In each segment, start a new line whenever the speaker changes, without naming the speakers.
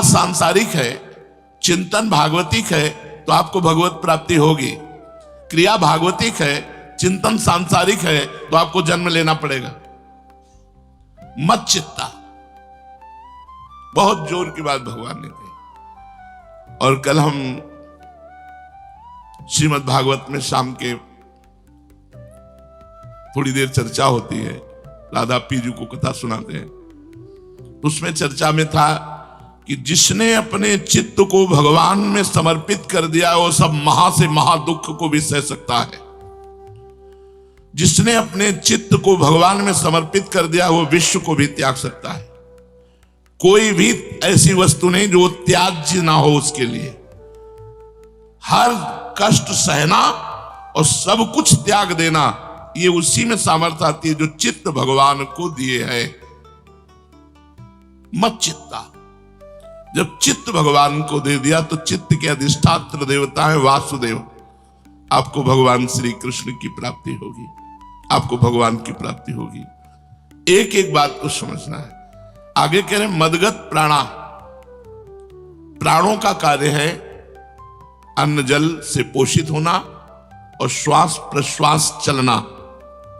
सांसारिक है, चिंतन भागवतिक है, तो आपको भगवत प्राप्ति होगी। क्रिया भागवतिक है, चिंतन सांसारिक है, तो आपको जन्म लेना पड़ेगा। मत चित्ता, बहुत जोर की बात भगवान ने कही। और कल हम श्रीमद् भागवत में शाम के थोड़ी देर चर्चा होती है, राधा पीजू को कथा सुनाते हैं, उसमें चर्चा में था कि जिसने अपने चित्त को भगवान में समर्पित कर दिया वो सब महा से महा दुख को भी सह सकता है। जिसने अपने चित्त को भगवान में समर्पित कर दिया वो विश्व को भी त्याग सकता है। कोई भी ऐसी वस्तु नहीं जो त्याज्य ना हो उसके लिए। हर कष्ट सहना और सब कुछ त्याग देना, ये उसी में सामर्थ्य आती है जो चित्त भगवान को दिए है। मत चित्ता, जब चित्त भगवान को दे दिया तो चित्त के अधिष्ठात्र देवता है वासुदेव। आपको भगवान श्री कृष्ण की प्राप्ति होगी, आपको भगवान की प्राप्ति होगी। एक एक बात को समझना है। आगे कह रहे मदगत प्राणा, प्राणों का कार्य है अन्न जल से पोषित होना और श्वास प्रश्वास चलना,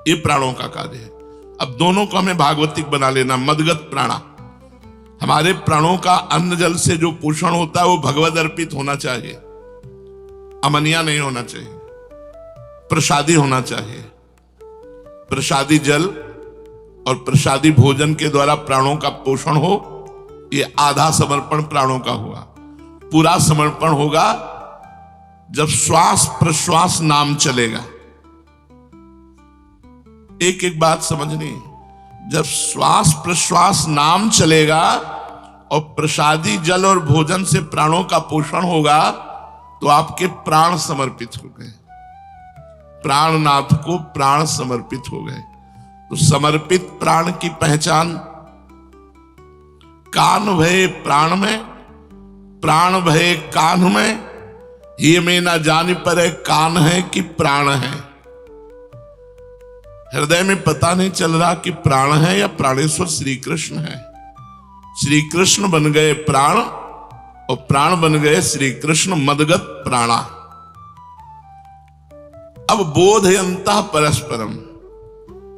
ये प्राणों का कार्य है। अब दोनों को हमें भागवतिक बना लेना। मदगत प्राणा, हमारे प्राणों का अन्न जल से जो पोषण होता है वो भगवद अर्पित होना चाहिए, अमनिया नहीं होना चाहिए, प्रसादी होना चाहिए। प्रसादी जल और प्रसादी भोजन के द्वारा प्राणों का पोषण हो, ये आधा समर्पण प्राणों का हुआ। पूरा समर्पण होगा जब श्वास प्रश्वास नाम चलेगा। एक एक बात समझनी, जब श्वास प्रश्वास नाम चलेगा और प्रसादी जल और भोजन से प्राणों का पोषण होगा तो आपके प्राण समर्पित हो गए, प्राणनाथ को प्राण समर्पित हो गए। तो समर्पित प्राण की पहचान, कान भय प्राण में, प्राण भय कान में, ये में ना जान पर कान है कि प्राण है। हृदय में पता नहीं चल रहा कि प्राण है या प्राणेश्वर श्री कृष्ण है। श्री कृष्ण बन गए प्राण और प्राण बन गए श्री कृष्ण, मदगत प्राणा। अब बोधयंतः परस्परम,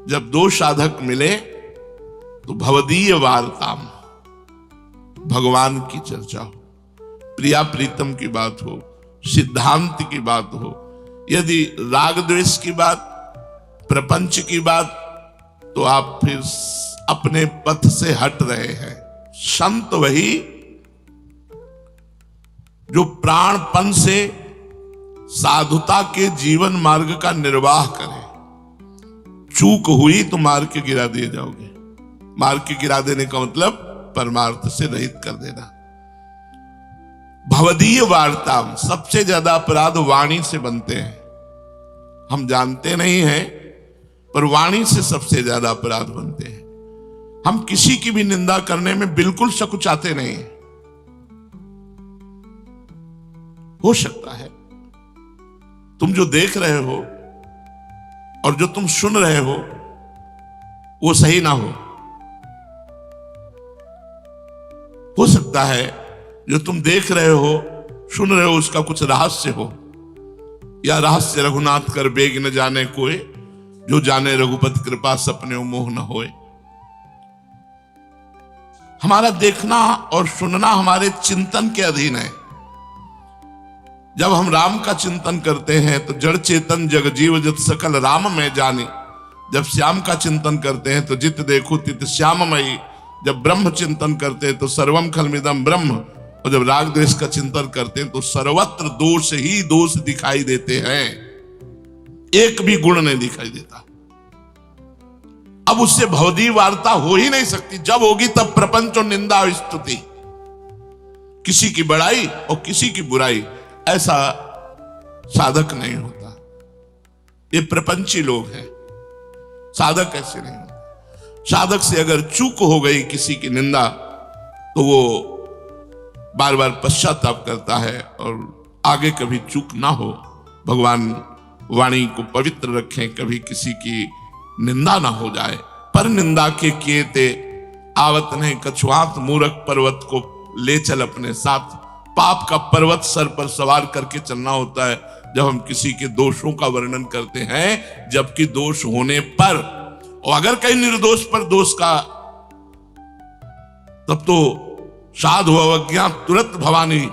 जब दो साधक मिले तो भवदीय वार्ताम, भगवान की चर्चा हो, प्रिया प्रीतम की बात हो, सिद्धांत की बात हो। यदि राग द्वेष की बात, प्रपंच की बात, तो आप फिर अपने पथ से हट रहे हैं। संत वही जो प्राणपन से साधुता के जीवन मार्ग का निर्वाह करे। चूक हुई तो मार के गिरा दिए जाओगे। मार के गिरा देने का मतलब परमार्थ से रहित कर देना। भवदीय वार्ता, सबसे ज्यादा अपराध वाणी से बनते हैं। हम जानते नहीं हैं पर वाणी से सबसे ज्यादा अपराध बनते हैं। हम किसी की भी निंदा करने में बिल्कुल सकुचाते नहीं हैं। हो सकता है तुम जो देख रहे हो और जो तुम सुन रहे हो वो सही ना हो सकता है जो तुम देख रहे हो सुन रहे हो उसका कुछ रहस्य हो, या रहस्य रघुनाथ कर बेग न जाने कोई, जो जाने रघुपति कृपा सपने मोह न होए। हमारा देखना और सुनना हमारे चिंतन के अधीन है। जब हम राम का चिंतन करते हैं तो जड़ चेतन जग जीव जत सकल राम में जानी। जब श्याम का चिंतन करते हैं तो जित देखो तित श्याममयी। जब ब्रह्म चिंतन करते हैं तो सर्वम खलमिदम ब्रह्म। और जब राग द्वेष का चिंतन करते हैं तो सर्वत्र दोष ही दोष दिखाई देते हैं, एक भी गुण नहीं दिखाई देता। अब उससे भवदीय वार्ता हो ही नहीं सकती। जब होगी तब प्रपंच और निंदा और स्तुति, किसी की बड़ाई और किसी की बुराई। ऐसा साधक नहीं होता। ये प्रपंची लोग हैं, साधक ऐसे नहीं होते। साधक से अगर चूक हो गई किसी की निंदा तो वो बार बार पश्चाताप करता है और आगे कभी चूक ना हो। भगवान वाणी को पवित्र रखें, कभी किसी की निंदा ना हो जाए। पर निंदा के किए ते आवत नहीं कछुआत, मूर्ख पर्वत को ले चल अपने साथ। पाप का पर्वत सर पर सवार करके चलना होता है जब हम किसी के दोषों का वर्णन करते हैं, जबकि दोष होने पर, और अगर कहीं निर्दोष पर दोष का, तब तो साधु अवज्ञा तुरंत भवानी,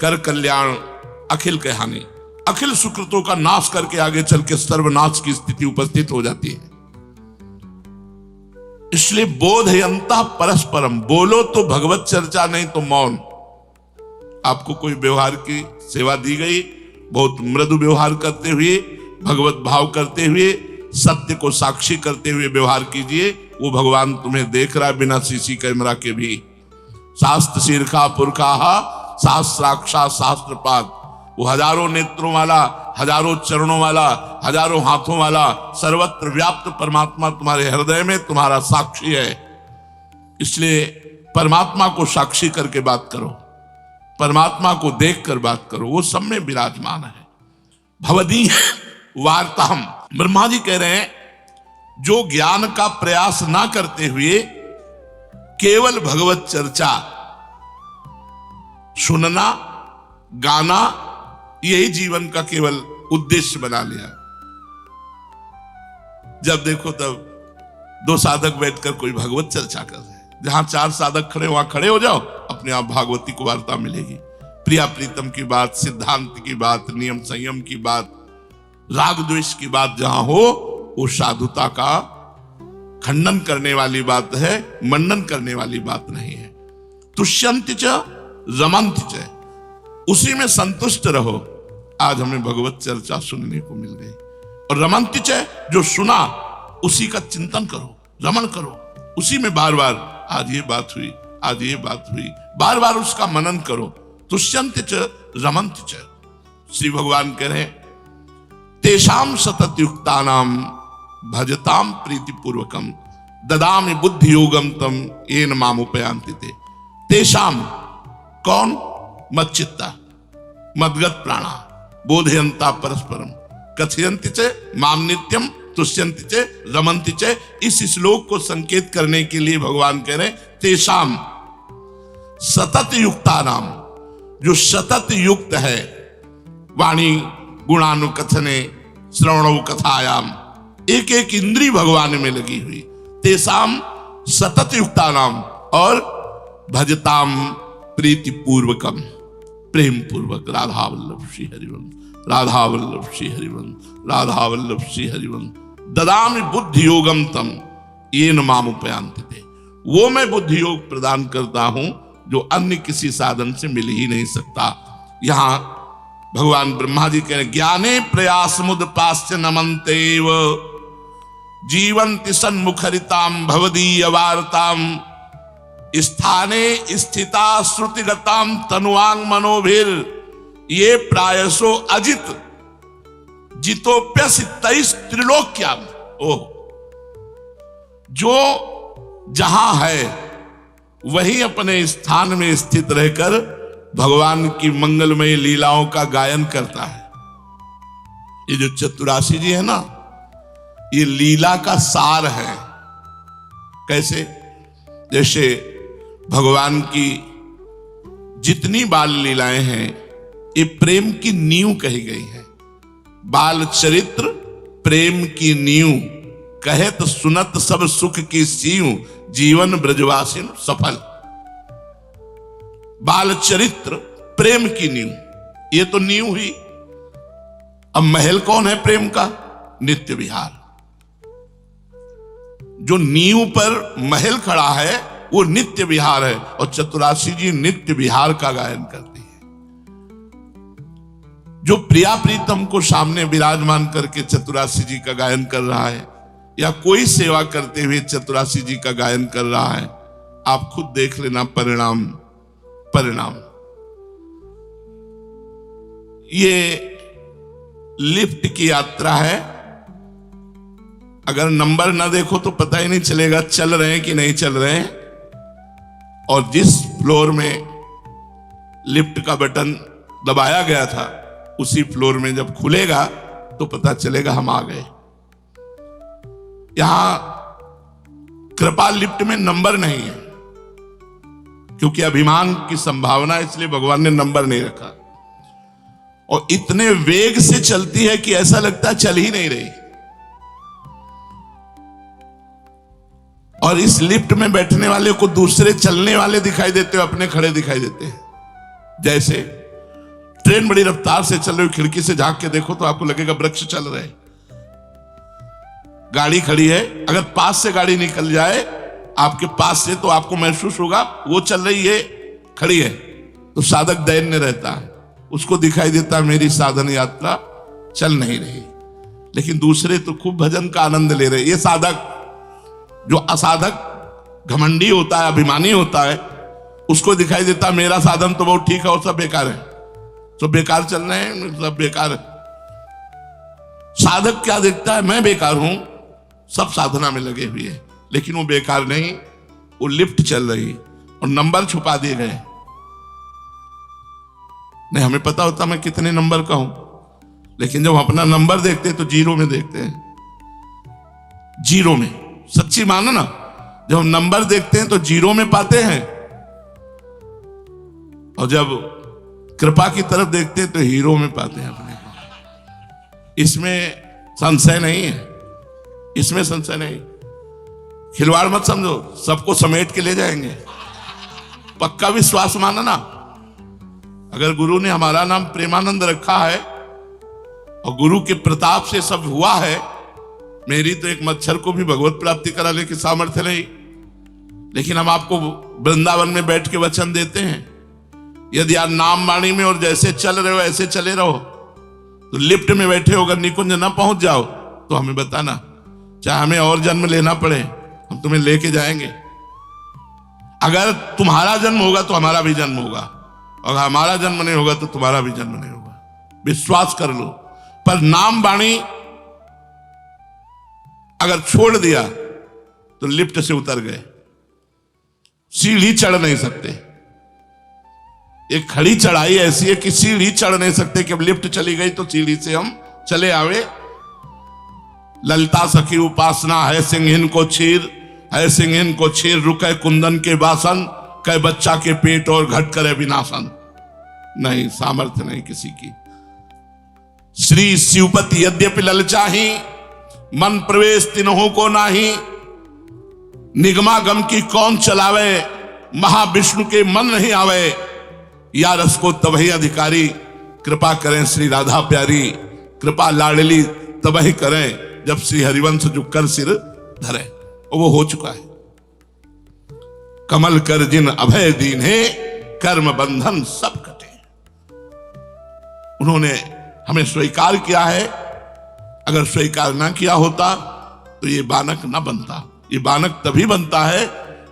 कर कल्याण अखिल कहानी। अखिल सुकृतों का नाश करके आगे चल के सर्वनाश की स्थिति उपस्थित हो जाती है। इसलिए बोधयंता परस्परम, बोलो तो भगवत चर्चा, नहीं तो मौन। आपको कोई व्यवहार की सेवा दी गई, बहुत मृदु व्यवहार करते हुए, भगवत भाव करते हुए, सत्य को साक्षी करते हुए व्यवहार कीजिए। वो भगवान तुम्हें देख रहा है बिना सीसी कैमरा के भी। शास्त्र शीर्षा पुरखा सहस्राक्षा सहस्त्रपाद, वो हजारों नेत्रों वाला, हजारों चरणों वाला, हजारों हाथों वाला, सर्वत्र व्याप्त परमात्मा तुम्हारे हृदय में तुम्हारा साक्षी है। इसलिए परमात्मा को साक्षी करके बात करो, परमात्मा को देखकर बात करो, वो सब में विराजमान है। भवदीय वार्ताहम, ब्रह्मा जी कह रहे हैं जो ज्ञान का प्रयास ना करते हुए केवल भगवत चर्चा सुनना, गाना, यही जीवन का केवल उद्देश्य बना लिया। जब देखो तब दो साधक बैठकर कोई भगवत चर्चा कर रहे हैं, जहां चार साधक खड़े वहां खड़े हो जाओ, अपने आप भागवती को वार्ता मिलेगी। प्रिया प्रीतम की बात, सिद्धांत की बात, नियम संयम की बात, राग द्वेष की बात जहां हो, वो साधुता का खंडन करने वाली बात है, मंडन करने वाली बात नहीं है। तुष्यंति च रमन्ति च, उसी में संतुष्ट रहो। आज हमें भगवत चर्चा सुनने को मिल गई। और रमन्ति च, जो सुना उसी का चिंतन करो, रमन करो उसी में, बार बार आज ये बात हुई, आज ये बात हुई, बार बार उसका मनन करो। तुष्यंति च रमन्ति च, श्री भगवान कह रहे तेषाम सतत युक्तानाम भजताम प्रीतिपूर्वकम ददामि बुद्धि योगम तम येन मामुपयान्ति ते। तेषाम, कौन? मच्चित्ता, मद्गत प्राणा, बोधयंता परस्परम, कथयन्ति च माम नित्यम, तुष्यन्ति च रमन्ति च। इस श्लोक को संकेत करने के लिए भगवान कह रहे तेषाम सतत युक्तानाम, जो सतत युक्त है वाणी गुणानुकथने श्रवणो कथायाम, एक एक इंद्री भगवान में लगी हुई। तेषाम सतत युक्तानाम, और भजताम प्रीति पूर्वकम, प्रेम पूर्वक। राधा वल्लभ श्री हरिवंश, राधा वल्लभ श्री हरिवंश, राधा वल्लभ श्री हरिवंश। ददामि बुद्धि योगम तम येन मामुपयान्ति ते, वो मैं बुद्धि योग प्रदान करता हूं जो अन्य किसी साधन से मिल ही नहीं सकता। यहां भगवान ब्रह्मा जी कह रहे ज्ञाने प्रयास मुदपास्य नमन्तेव जीवंति सन्मुखरिताम भवदीय वार्ताम स्थाने स्थिता श्रुतिगताम तनुवांग मनोभिर ये प्रायसो अजित जितोप्यसि तैस त्रिलोक्याम। ओह, जो जहां है वही अपने स्थान में स्थित रहकर भगवान की मंगलमय लीलाओं का गायन करता है। ये जो चतुरासी जी है ना, ये लीला का सार है। कैसे? जैसे भगवान की जितनी बाल लीलाएं हैं ये प्रेम की नींव कही गई है। बाल चरित्र प्रेम की नींव, कहत सुनत सब सुख की सीव, जीवन ब्रजवासिन सफल। बाल चरित्र प्रेम की नींव, ये तो नींव हुई। अब महल कौन है प्रेम का? नित्य विहार। जो नींव पर महल खड़ा है वो नित्य विहार है, और चतुरासी जी नित्य विहार का गायन करती है। जो प्रिया प्रीतम को सामने विराजमान करके चतुरासी जी का गायन कर रहा है, या कोई सेवा करते हुए चतुरासी जी का गायन कर रहा है, आप खुद देख लेना परिणाम। ये लिफ्ट की यात्रा है। अगर नंबर ना देखो तो पता ही नहीं चलेगा चल रहे हैं कि नहीं चल रहे हैं। और जिस फ्लोर में लिफ्ट का बटन दबाया गया था, उसी फ्लोर में जब खुलेगा तो पता चलेगा हम आ गए। यहां कृपा लिफ्ट में नंबर नहीं है, क्योंकि अभिमान की संभावना, इसलिए भगवान ने नंबर नहीं रखा। और इतने वेग से चलती है कि ऐसा लगता है चल ही नहीं रही। और इस लिफ्ट में बैठने वाले को दूसरे चलने वाले दिखाई देते हो, अपने खड़े दिखाई देते हैं। जैसे ट्रेन बड़ी रफ्तार से चल रही, खिड़की से झांक के देखो तो आपको लगेगा वृक्ष चल रहे हैं। गाड़ी खड़ी है, अगर पास से गाड़ी निकल जाए आपके पास से, तो आपको महसूस होगा वो चल रही है, खड़ी है। तो साधक दैन्य रहता है, उसको दिखाई देता है मेरी साधन यात्रा चल नहीं रही। लेकिन दूसरे तो खूब भजन का आनंद ले रहे। ये साधक, जो असाधक घमंडी होता है, अभिमानी होता है, उसको दिखाई देता मेरा साधन तो बहुत ठीक है और सब बेकार है, सब बेकार चल रहे हैं, सब बेकार है। साधक क्या देखता है, मैं बेकार हूं, सब साधना में लगे हुए हैं। लेकिन वो बेकार नहीं, वो लिफ्ट चल रही और नंबर छुपा दिए गए। नहीं, हमें पता होता मैं कितने नंबर का हूं, लेकिन जब अपना नंबर देखते हैं तो जीरो में देखते हैं। जीरो में, सच्ची मानो ना, जब हम नंबर देखते हैं तो जीरो में पाते हैं, और जब कृपा की तरफ देखते हैं तो हीरो में पाते हैं अपने को। इसमें संशय नहीं है, इसमें संशय नहीं। खिलवाड़ मत समझो, सबको समेट के ले जाएंगे। पक्का विश्वास माना ना। अगर गुरु ने हमारा नाम प्रेमानंद रखा है और गुरु के प्रताप से सब हुआ है, मेरी तो एक मच्छर को भी भगवत प्राप्ति कराने की सामर्थ्य नहीं। लेकिन हम आपको वृंदावन में बैठ के वचन देते हैं, यदि आप नाम वाणी में और जैसे चल रहे हो ऐसे चले रहो, तो लिफ्ट में बैठे हो अगर निकुंज ना पहुंच जाओ तो हमें बताना, चाहे हमें और जन्म लेना पड़े, हम तुम्हें लेके जाएंगे। अगर तुम्हारा जन्म होगा तो हमारा भी जन्म होगा, और हमारा जन्म नहीं होगा तो तुम्हारा भी जन्म नहीं होगा, विश्वास कर लो। पर नाम वाणी अगर छोड़ दिया तो लिफ्ट से उतर गए, सीढ़ी चढ़ नहीं सकते। एक खड़ी चढ़ाई ऐसी है कि सीढ़ी चढ़ नहीं सकते कि अब लिफ्ट चली गई तो सीढ़ी से हम चले आवे। ललिता सखी उपासना है सिंहिन को चीर, है सिंहिन को चीर, रुके कुंदन के बासन, कह बच्चा के पेट और घट करे विनाशन। नहीं, सामर्थ्य नहीं किसी की। श्री शिवपति यद्यपि ललचाही, मन प्रवेश तिन्हों को नाही। निगमागम की कौन चलावे, महाविष्णु के मन नहीं आवे। या रस को तबही अधिकारी, कृपा करें श्री राधा प्यारी। कृपा लाडली तबही करें, जब श्री हरिवंश झुककर सिर धरे। और वो हो चुका है। कमल कर जिन अभय दीन है, कर्म बंधन सब कटे। उन्होंने हमें स्वीकार किया है। अगर स्वीकार ना किया होता तो ये बानक ना बनता। ये बानक तभी बनता है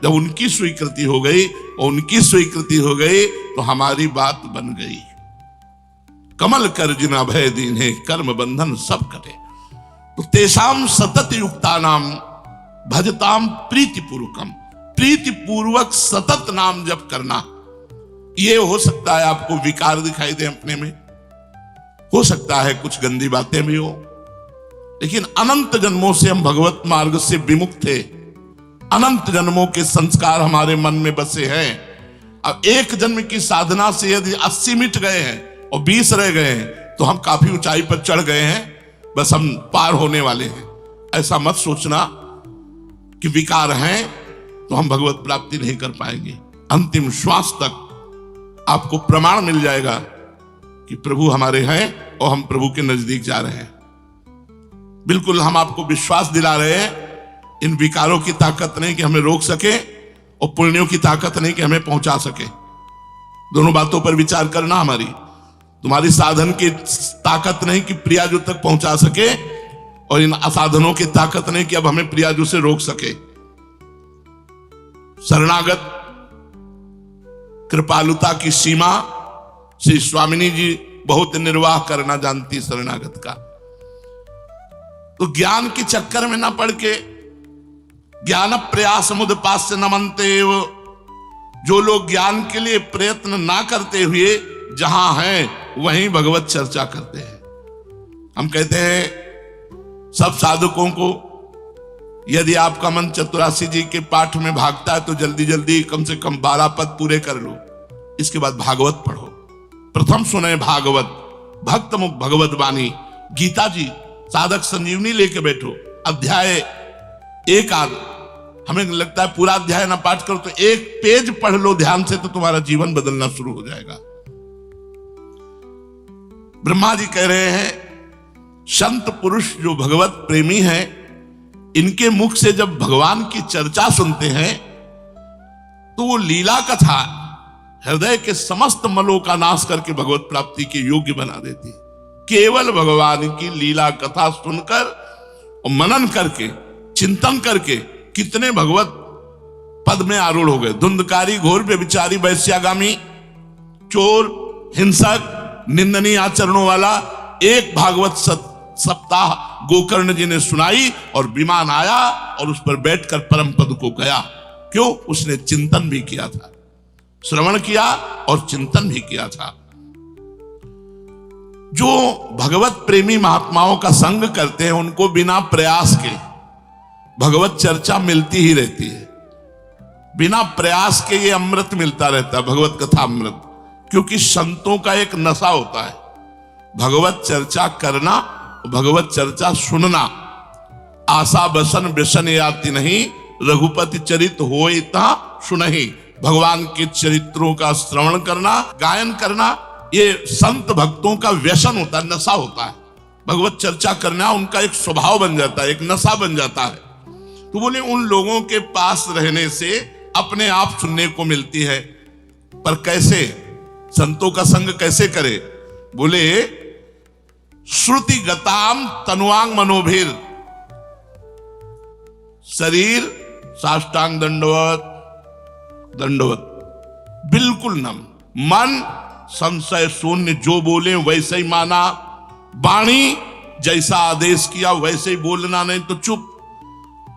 जब उनकी स्वीकृति हो गई, और उनकी स्वीकृति हो गई तो हमारी बात बन गई। कमल कर जिन अभय दीन है, कर्म बंधन सब कटे। तो तेषाम सतत युक्ता नाम भजताम प्रीतिपूर्वकम। प्रीतिपूर्वक सतत नाम जप करना। ये हो सकता है आपको विकार दिखाई दे अपने में, हो सकता है कुछ गंदी बातें भी हो, लेकिन अनंत जन्मों से हम भगवत मार्ग से विमुख थे। अनंत जन्मों के संस्कार हमारे मन में बसे हैं। अब एक जन्म की साधना से यदि 80 मिट गए हैं और 20 रह गए हैं तो हम काफी ऊंचाई पर चढ़ गए हैं, बस हम पार होने वाले हैं। ऐसा मत सोचना कि विकार हैं तो हम भगवत प्राप्ति नहीं कर पाएंगे। अंतिम श्वास तक आपको प्रमाण मिल जाएगा कि प्रभु हमारे हैं और हम प्रभु के नजदीक जा रहे हैं। बिल्कुल हम आपको विश्वास दिला रहे हैं। इन विकारों की ताकत नहीं कि हमें रोक सके, और पुण्यों की ताकत नहीं कि हमें पहुंचा सके। दोनों बातों पर विचार करना। हमारी तुम्हारी साधन की ताकत नहीं कि प्रियाजू तक पहुंचा सके, और इन असाधनों की ताकत नहीं कि अब हमें प्रियाजू से रोक सके। शरणागत कृपालुता की सीमा श्री स्वामिनी जी बहुत निर्वाह करना जानती शरणागत का। तो ज्ञान के चक्कर में ना पड़ के, ज्ञान प्रयास मुदपास्य नमन्ते, जो लोग ज्ञान के लिए प्रयत्न ना करते हुए जहां हैं वहीं भगवत चर्चा करते हैं। हम कहते हैं सब साधकों को यदि आपका मन चतुरासी जी के पाठ में भागता है तो जल्दी जल्दी कम से कम 12 पद पूरे कर लो। इसके बाद भागवत पढ़ो। प्रथम सुने भागवत, भक्त मुख भगवत वाणी। गीता जी साधक संजीवनी लेके बैठो, अध्याय एक आध, हमें लगता है पूरा अध्याय ना पाठ करो तो एक पेज पढ़ लो ध्यान से, तो तुम्हारा जीवन बदलना शुरू हो जाएगा। ब्रह्मा जी कह रहे हैं संत पुरुष जो भगवत प्रेमी हैं, इनके मुख से जब भगवान की चर्चा सुनते हैं तो वो लीला कथा हृदय के समस्त मलों का नाश करके भगवत प्राप्ति के योग्य बना देती है। केवल भगवान की लीला कथा सुनकर और मनन करके, चिंतन करके कितने भगवत पद में आरूढ़ हो गए। धुंधकारी, घोर व्यभिचारी, वैश्यागामी, चोर, हिंसक, निंदनीय आचरणों वाला एक भागवत सप्ताह गोकर्ण जी ने सुनाई और विमान आया और उस पर बैठकर परम पद को गया। क्यों? उसने चिंतन भी किया था, श्रवण किया और चिंतन भी किया था। जो भगवत प्रेमी महात्माओं का संग करते हैं उनको बिना प्रयास के भगवत चर्चा मिलती ही रहती है। बिना प्रयास के ये अमृत मिलता रहता है, भगवत कथा अमृत। क्योंकि संतों का एक नशा होता है भगवत चर्चा करना, भगवत चर्चा सुनना। आशा बसन व्यसन याति नहीं, रघुपति चरित होए ता सुनहि। भगवान के चरित्रों का श्रवण करना, गायन करना, ये संत भक्तों का व्यसन होता है, नशा होता है। भगवत चर्चा करना उनका एक स्वभाव बन जाता है, एक नशा बन जाता है। तो बोले उन लोगों के पास रहने से अपने आप सुनने को मिलती है। पर कैसे? संतों का संग कैसे करे? बोले श्रुति गताम तनुवांग मनोभीर। शरीर साष्टांग दंडवत, दंडवत बिल्कुल नम, मन संशय शून्य, जो बोले वैसे ही माना, वाणी जैसा आदेश किया वैसे ही बोलना, नहीं तो चुप।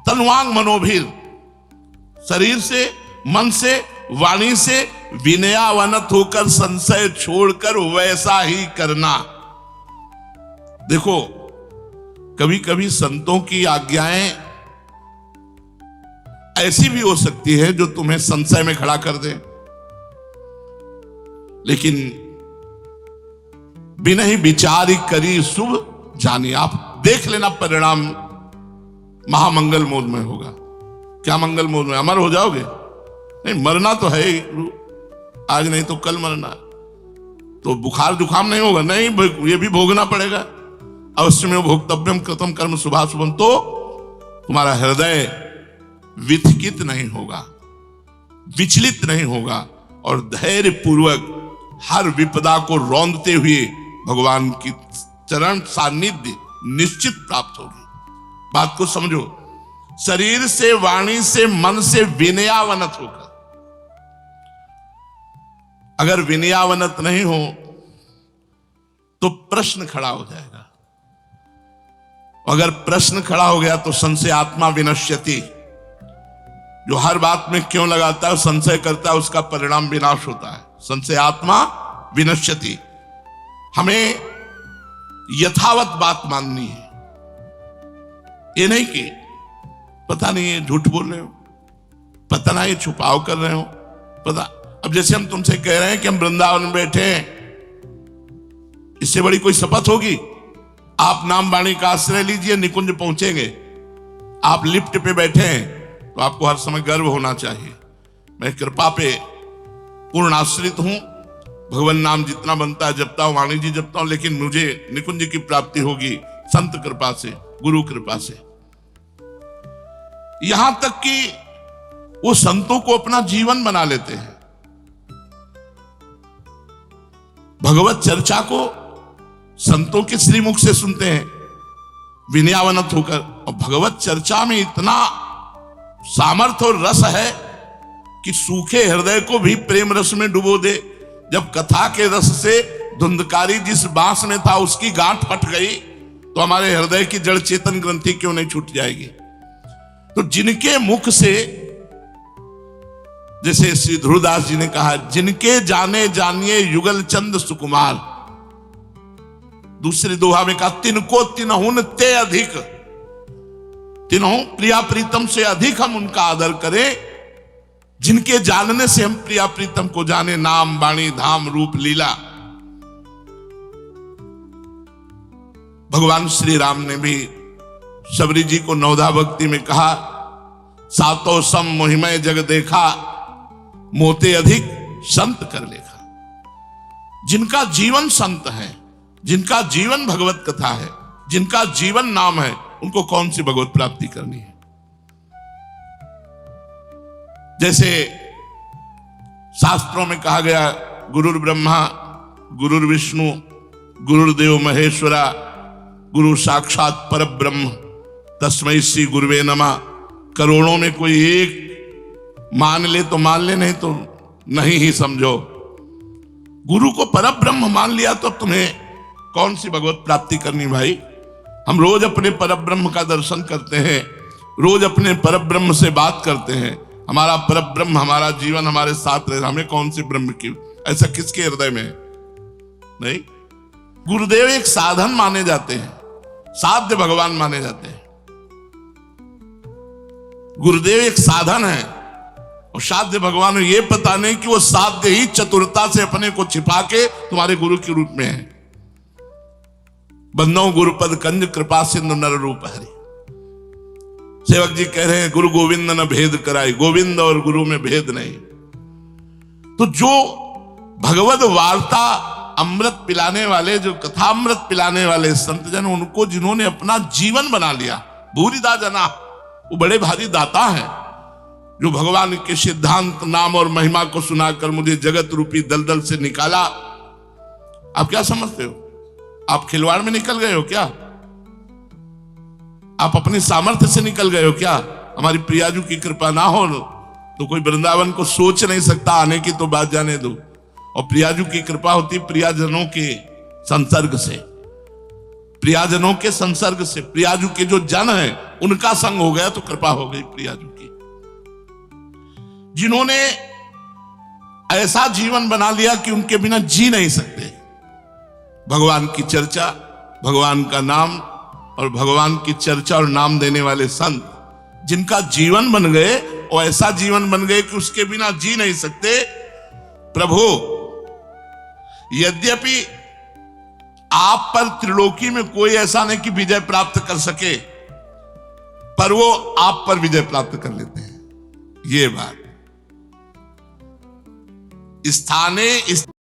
तनुवांग मनोभीर, शरीर से, मन से, वाणी से विनयावनत होकर संशय छोड़कर वैसा ही करना। देखो कभी कभी संतों की आज्ञाएं ऐसी भी हो सकती है जो तुम्हें संशय में खड़ा कर दे, लेकिन बिना ही विचार करी शुभ जानी। आप देख लेना परिणाम महामंगल मोद में होगा। क्या मंगल मोद में? अमर हो जाओगे? नहीं, मरना तो है ही, आज नहीं तो कल मरना। तो बुखार जुखाम नहीं होगा, नहीं, ये भी भोगना पड़ेगा। अवश्य में भोक्तव्यम कृतम कर्म शुभाशुभम। तो तुम्हारा हृदय विचकित नहीं होगा, विचलित नहीं होगा, और धैर्य पूर्वक हर विपदा को रौंदते हुए भगवान की चरण सानिध्य निश्चित प्राप्त होगी। बात को समझो, शरीर से, वाणी से, मन से विनयावनत होकर। अगर विनयावनत नहीं हो तो प्रश्न खड़ा हो जाएगा। अगर प्रश्न खड़ा हो गया तो संशय आत्मा विनश्यति। जो हर बात में क्यों लगाता है, संशय करता है, उसका परिणाम विनाश होता है। संशय आत्मा विनश्यति। हमें यथावत बात माननी है, ये नहीं कि पता नहीं ये झूठ बोल रहे हो, पता नहीं ये छुपाव कर रहे हो, पता। अब जैसे हम तुमसे कह रहे हैं कि हम वृंदावन में बैठे हैं, इससे बड़ी कोई शपथ होगी? आप नाम वाणी का आश्रय लीजिए, निकुंज पहुंचेंगे। आप लिफ्ट पे बैठे हैं तो आपको हर समय गर्व होना चाहिए, मैं कृपा पे पूर्ण आश्रित हूं, भगवान नाम जितना बनता है जपता हूं, वाणी जी जपता हूं, लेकिन मुझे निकुंज की प्राप्ति होगी संत कृपा से, गुरु कृपा से। यहां तक कि वो संतों को अपना जीवन बना लेते हैं। भगवत चर्चा को संतों के श्रीमुख से सुनते हैं विनयावनत होकर। और भगवत चर्चा में इतना सामर्थ्य और रस है कि सूखे हृदय को भी प्रेम रस में डुबो दे। जब कथा के रस से धुंधकारी जिस बांस में था उसकी गांठ फट गई, तो हमारे हृदय की जड़ चेतन ग्रंथि क्यों नहीं छूट जाएगी? तो जिनके मुख से, जैसे श्री ध्रुवदास जी ने कहा, जिनके जाने जानिए युगल चंद सुकुमार। दूसरे दोहा में कहा, तिनको तिनहुन ते अधिक। तीनों प्रिया प्रीतम से अधिक हम उनका आदर करें, जिनके जानने से हम प्रिया प्रीतम को जाने, नाम वाणी धाम रूप लीला। भगवान श्री राम ने भी शबरी जी को नवधा भक्ति में कहा, सातो सम मोहिमय जग देखा, मोते अधिक संत कर लेखा। जिनका जीवन संत है, जिनका जीवन भगवत कथा है, जिनका जीवन नाम है, उनको कौन सी भगवत प्राप्ति करनी है। जैसे शास्त्रों में कहा गया, गुरुर् ब्रह्मा गुरुर् विष्णु गुरुर्देव महेश्वरा गुरु साक्षात पर ब्रह्म तस्मै श्री गुरुवे नमः। करोड़ों में कोई एक मान ले तो मान ले, नहीं तो नहीं ही समझो। गुरु को पर ब्रह्म मान लिया तो तुम्हें कौन सी भगवत प्राप्ति करनी भाई। हम रोज अपने पर ब्रह्म का दर्शन करते हैं, रोज अपने पर ब्रह्म से बात करते हैं। हमारा पर ब्रह्म, हमारा जीवन हमारे साथ रहे, हमें कौन सी ब्रह्म की ऐसा किसके हृदय में है? नहीं। गुरुदेव एक साधन माने जाते हैं, साध्य भगवान माने जाते हैं। गुरुदेव एक साधन है और साध्य भगवान को यह पता नहीं कि वो साध्य ही चतुरता से अपने को छिपा के तुम्हारे गुरु के रूप में है। बंदो गुरुपद कंज कृपा सिंधु नर रूप हरि। सेवक जी कह रहे हैं, गुरु गोविंद न भेद कराई, गोविंद और गुरु में भेद नहीं। तो जो भगवत वार्ता अमृत पिलाने वाले, जो कथामृत पिलाने वाले संत जन, उनको जिन्होंने अपना जीवन बना लिया, भूरिदा जना, वो बड़े भारी दाता हैं, जो भगवान के सिद्धांत नाम और महिमा को सुनाकर मुझे जगत रूपी दलदल से निकाला। आप क्या समझते हो? आप खिलवाड़ में निकल गए हो क्या? आप अपनी सामर्थ्य से निकल गए हो क्या? हमारी प्रियाजू की कृपा ना हो तो कोई वृंदावन को सोच नहीं सकता, आने की तो बात जाने दो। और प्रियाजू की कृपा होती प्रियाजनों के संसर्ग से, प्रियाजनों के संसर्ग से। प्रियाजू के जो जन है उनका संग हो गया तो कृपा हो गई प्रियाजू की। जिन्होंने ऐसा जीवन बना लिया कि उनके बिना जी नहीं सकते। भगवान की चर्चा, भगवान का नाम और भगवान की चर्चा और नाम देने वाले संत, जिनका जीवन बन गए और ऐसा जीवन बन गए कि उसके बिना जी नहीं सकते। प्रभु, यद्यपि आप पर त्रिलोकी में कोई ऐसा नहीं कि विजय प्राप्त कर सके, पर वो आप पर विजय प्राप्त कर लेते हैं। ये बात स्थाने